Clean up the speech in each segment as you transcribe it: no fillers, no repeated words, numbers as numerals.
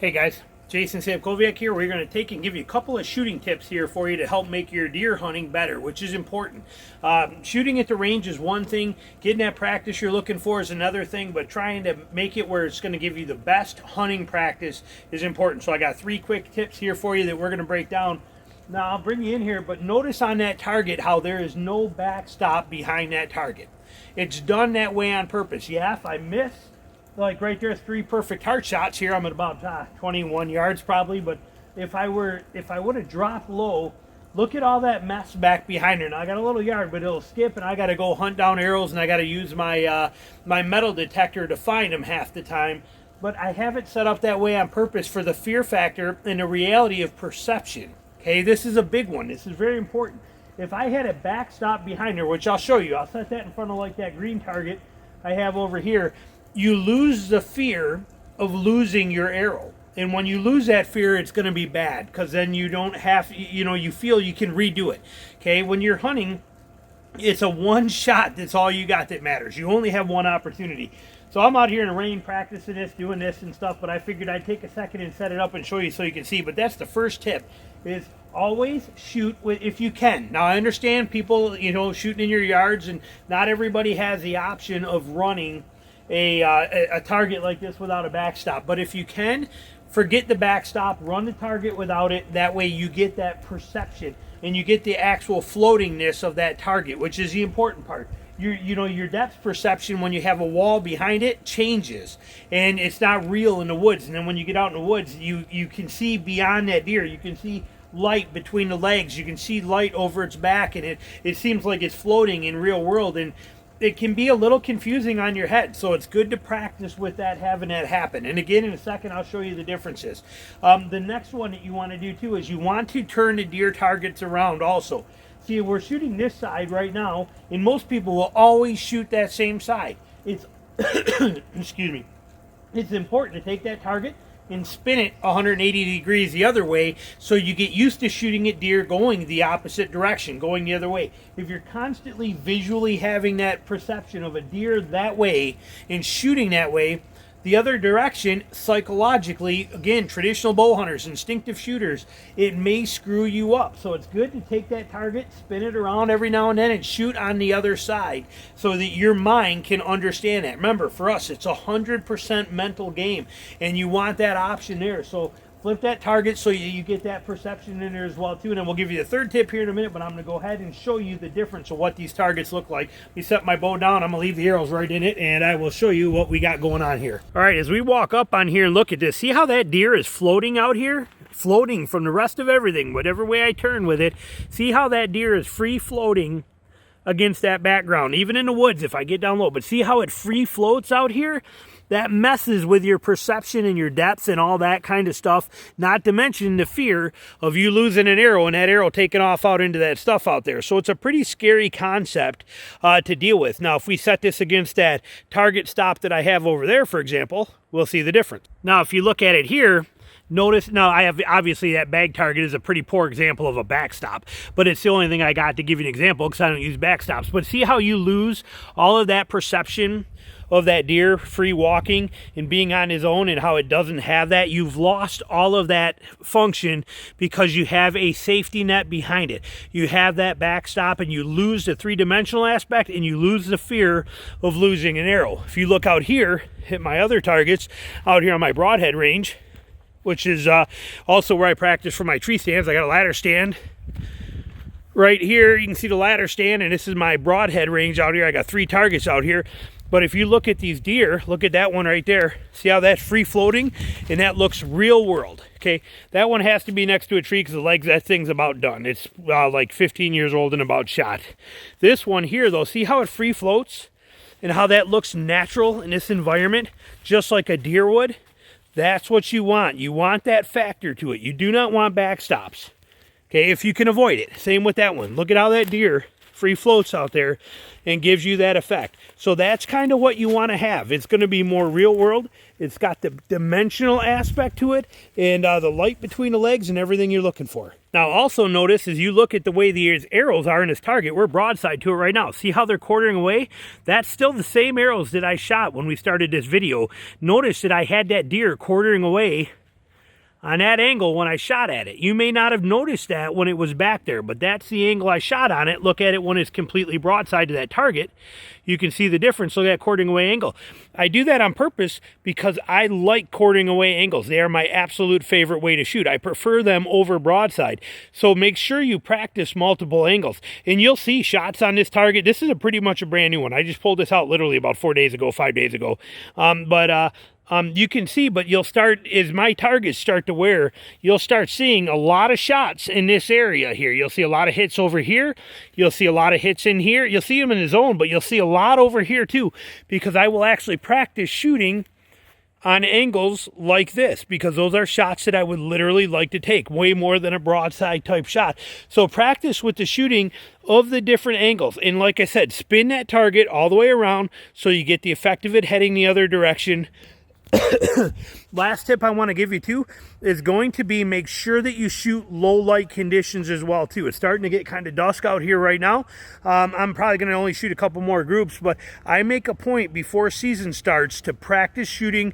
Hey guys, Jason Samkoviak here. We're going to take and give you a couple of shooting tips here for you to help make your deer hunting better, which is important. Shooting at the range is one thing, getting that practice you're looking for is another thing, but trying to make it where it's going to give you the best hunting practice is important. So I got 3 quick tips here for you that we're going to break down. Now I'll bring you in here, but notice on that target how there is no backstop behind that target. It's done that way on purpose. Yeah, if I miss, like right there, 3 perfect heart shots here, I'm at about 21 yards probably, but if I would have dropped low, look at all that mess back behind her. Now I got a little yard, but it'll skip and I got to go hunt down arrows and I got to use my my metal detector to find them half the time. But I have it set up that way on purpose for the fear factor and the reality of perception. Okay, this is a big one. This is very important. If I had a backstop behind her, which I'll show you, I'll set that in front of like that green target I have over here, you lose the fear of losing your arrow. And when you lose that fear, it's going to be bad because then you don't have, you feel you can redo it. Okay, when you're hunting, it's a one shot. That's all you got that matters. You only have one opportunity. So I'm out here in the rain practicing this, doing this and stuff, but I figured I'd take a second and set it up and show you so you can see. But that's the first tip, is always shoot if you can. Now I understand people, shooting in your yards, and not everybody has the option of running a target like this without a backstop. But if you can, forget the backstop, run the target without it. That way you get that perception and you get the actual floatingness of that target, which is the important part. Your depth perception when you have a wall behind it changes, and it's not real in the woods. And then when you get out in the woods, you can see beyond that deer. You can see light between the legs. You can see light over its back, and it seems like it's floating in real world. And it can be a little confusing on your head, so it's good to practice with that, having that happen. And again, in a second, I'll show you the differences. The next one that you want to do too is you want to turn the deer targets around also. See, we're shooting this side right now, and most people will always shoot that same side. It's excuse me. It's important to take that target and spin it 180 degrees the other way, so you get used to shooting at deer going the opposite direction, going the other way. If you're constantly visually having that perception of a deer that way and shooting that way, the other direction, psychologically, again, traditional bow hunters, instinctive shooters, it may screw you up. So it's good to take that target, spin it around every now and then, and shoot on the other side so that your mind can understand that. Remember, for us, it's 100% mental game, and you want that option there. So flip that target so you get that perception in there as well too. And then we'll give you the third tip here in a minute, but I'm going to go ahead and show you the difference of what these targets look like. We set my bow down. I'm going to leave the arrows right in it, and I will show you what we got going on here. All right, as we walk up on here and look at this, see how that deer is floating out here? Floating from the rest of everything, whatever way I turn with it. See how that deer is free floating against that background, even in the woods if I get down low. But see how it free floats out here? That messes with your perception and your depths and all that kind of stuff, not to mention the fear of you losing an arrow and that arrow taking off out into that stuff out there. So it's a pretty scary concept to deal with. Now, if we set this against that target stop that I have over there, for example, we'll see the difference. Now, if you look at it here, notice, now I have, obviously that bag target is a pretty poor example of a backstop, but it's the only thing I got to give you an example because I don't use backstops. But see how you lose all of that perception of that deer free walking and being on his own, and how it doesn't have that? You've lost all of that function because you have a safety net behind it. You have that backstop, and you lose the three-dimensional aspect, and you lose the fear of losing an arrow. If you look out here, hit my other targets out here on my broadhead range, which is also where I practice for my tree stands. I got a ladder stand right here. You can see the ladder stand, and this is my broadhead range out here. I got 3 targets out here. But if you look at these deer, look at that one right there. See how that's free floating? And that looks real world. Okay, that one has to be next to a tree because the legs, that thing's about done. It's like 15 years old and about shot. This one here, though, see how it free floats and how that looks natural in this environment, just like a deer would? That's what you want. You want that factor to it. You do not want backstops. Okay, if you can avoid it. Same with that one. Look at how that deer free floats out there and gives you that effect. So that's kind of what you want to have. It's going to be more real world. It's got the dimensional aspect to it, and the light between the legs and everything you're looking for. Now also notice, as you look at the way the arrows are in this target, we're broadside to it right now. See how they're quartering away? That's still the same arrows that I shot when we started this video. Notice that I had that deer quartering away on that angle when I shot at it. You may not have noticed that when it was back there, but that's the angle I shot on it. Look at it when it's completely broadside to that target. You can see the difference. Look at that quartering away angle. I do that on purpose because I like quartering away angles. They are my absolute favorite way to shoot. I prefer them over broadside. So make sure you practice multiple angles. And you'll see shots on this target. This is pretty much a brand new one. I just pulled this out literally about 4 days ago, 5 days ago. You can see, but you'll start, as my targets start to wear, you'll start seeing a lot of shots in this area here. You'll see a lot of hits over here. You'll see a lot of hits in here. You'll see them in the zone, but you'll see a lot over here too, because I will actually practice shooting on angles like this, because those are shots that I would literally like to take, way more than a broadside type shot. So practice with the shooting of the different angles. And like I said, spin that target all the way around so you get the effect of it heading the other direction. Last tip I want to give you too is going to be make sure that you shoot low light conditions as well too. It's starting to get kind of dusk out here right now. I'm probably going to only shoot a couple more groups, but I make a point before season starts to practice shooting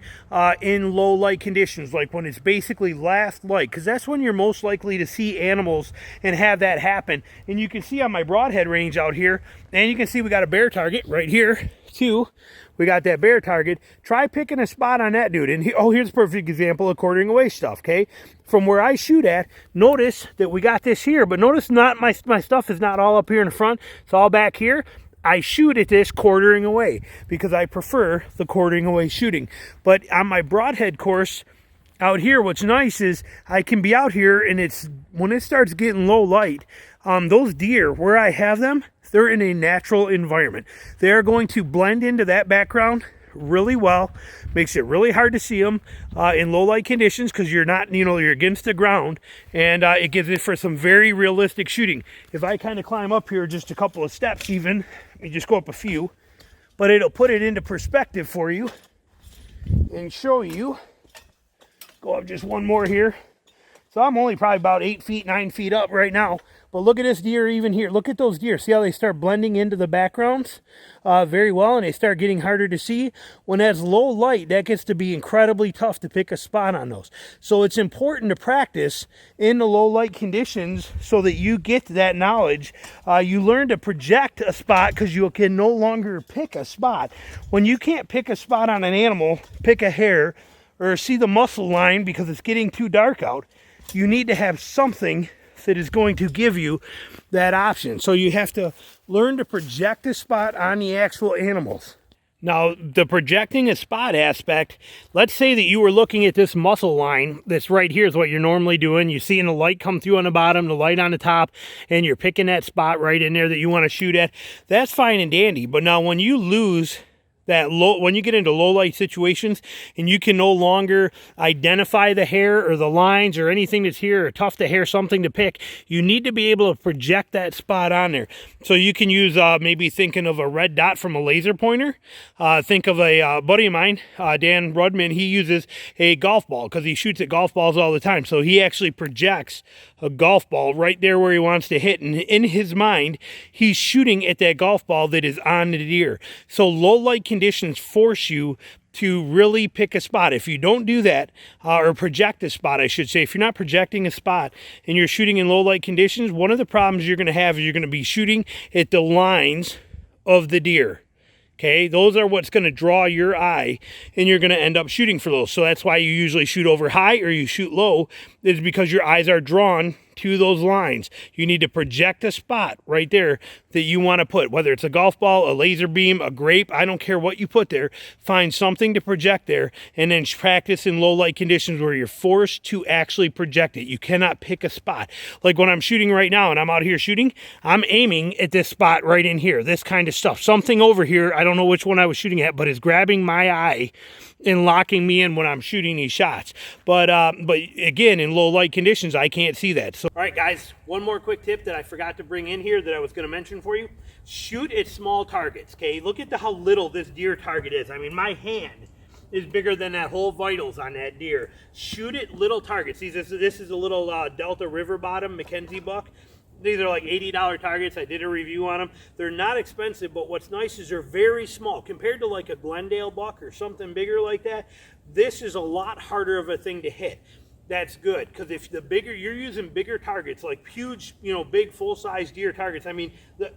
in low light conditions, like when it's basically last light, because that's when you're most likely to see animals and have that happen. And you can see on my broadhead range out here, and you can see we got a bear target right here too. We got that bear target. Try picking a spot on that dude. And here's a perfect example of quartering away stuff, okay? From where I shoot at, notice that we got this here, but notice not my stuff is not all up here in the front. It's all back here. I shoot at this quartering away because I prefer the quartering away shooting. But on my broadhead course out here, what's nice is I can be out here, and when it starts getting low light, those deer, where I have them, they're in a natural environment. They're going to blend into that background really well. Makes it really hard to see them in low light conditions because you're not, you're against the ground, and it gives it for some very realistic shooting. If I kind of climb up here just a couple of steps even, let me just go up a few, but it'll put it into perspective for you and show you. Go up just one more here. So I'm only probably about 8 feet, 9 feet up right now. But look at this deer even here. Look at those deer. See how they start blending into the backgrounds very well, and they start getting harder to see. When that's low light, that gets to be incredibly tough to pick a spot on those. So it's important to practice in the low light conditions so that you get that knowledge. You learn to project a spot because you can no longer pick a spot. When you can't pick a spot on an animal, pick a hair, or see the muscle line because it's getting too dark out, you need to have something that is going to give you that option. So you have to learn to project a spot on the actual animals. Now, the projecting a spot aspect, let's say that you were looking at this muscle line that's right here is what you're normally doing. You're seeing the light come through on the bottom, the light on the top, and you're picking that spot right in there that you want to shoot at. That's fine and dandy. But now when you lose that when you get into low light situations and you can no longer identify the hair or the lines or anything that's here, or tough to hair something to pick, you need to be able to project that spot on there. So you can use maybe thinking of a red dot from a laser pointer. Think of a buddy of mine, Dan Rudman. He uses a golf ball because he shoots at golf balls all the time. So he actually projects a golf ball right there where he wants to hit, and in his mind he's shooting at that golf ball that is on the deer. So low light conditions force you to really pick a spot. If you don't do that, or project a spot, I should say, if you're not projecting a spot and you're shooting in low light conditions, one of the problems you're going to have is you're going to be shooting at the lines of the deer. Okay, those are what's going to draw your eye, and you're going to end up shooting for those. So that's why you usually shoot over high or you shoot low, is because your eyes are drawn to those lines. You need to project a spot right there that you want to put, whether it's a golf ball, a laser beam, a grape, I don't care what you put there. Find something to project there, and then practice in low light conditions where you're forced to actually project it. You cannot pick a spot. Like when I'm shooting right now and I'm out here shooting, I'm aiming at this spot right in here, this kind of stuff. Something over here, I don't know which one I was shooting at, but it's grabbing my eye and locking me in when I'm shooting these shots. But again, in low light conditions, I can't see that. So, all right, guys, one more quick tip that I forgot to bring in here that I was going to mention for you. Shoot at small targets, okay? Look at how little this deer target is. I mean, my hand is bigger than that whole vitals on that deer. Shoot at little targets. See, this is a little Delta River Bottom Mackenzie buck. These are like $80 targets. I did a review on them. They're not expensive, but what's nice is they're very small. Compared to like a Glendale buck or something bigger like that, this is a lot harder of a thing to hit. that's good, because if the bigger you're using bigger targets, like huge, big full-size deer targets. I mean,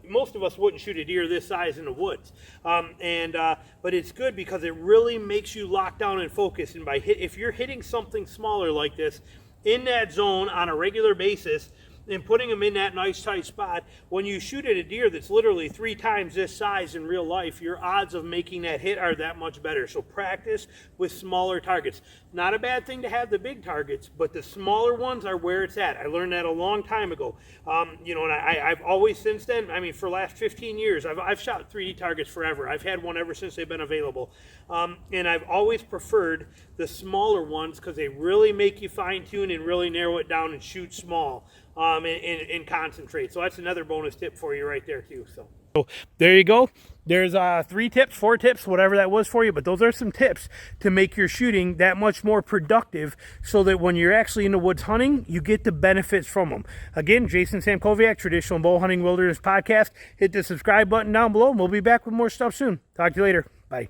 most of us wouldn't shoot a deer this size in the woods, but it's good because it really makes you lock down and focus. And if you're hitting something smaller like this in that zone on a regular basis, and putting them in that nice tight spot, when you shoot at a deer that's literally 3 times this size in real life, your odds of making that hit are that much better. So practice with smaller targets. Not a bad thing to have the big targets, but the smaller ones are where it's at. I learned that a long time ago. And I've always since then, I mean, for the last 15 years, I've shot 3D targets forever. I've had one ever since they've been available. And I've always preferred the smaller ones because they really make you fine tune and really narrow it down and shoot small. And concentrate. So that's another bonus tip for you right there too. So there you go. There's 3 tips, 4 tips, whatever that was for you, but those are some tips to make your shooting that much more productive, so that when you're actually in the woods hunting, you get the benefits from them. Again, Jason Samkoviak, Traditional Bow Hunting Wilderness Podcast. Hit the subscribe button down below, and we'll be back with more stuff soon. Talk to you later. Bye.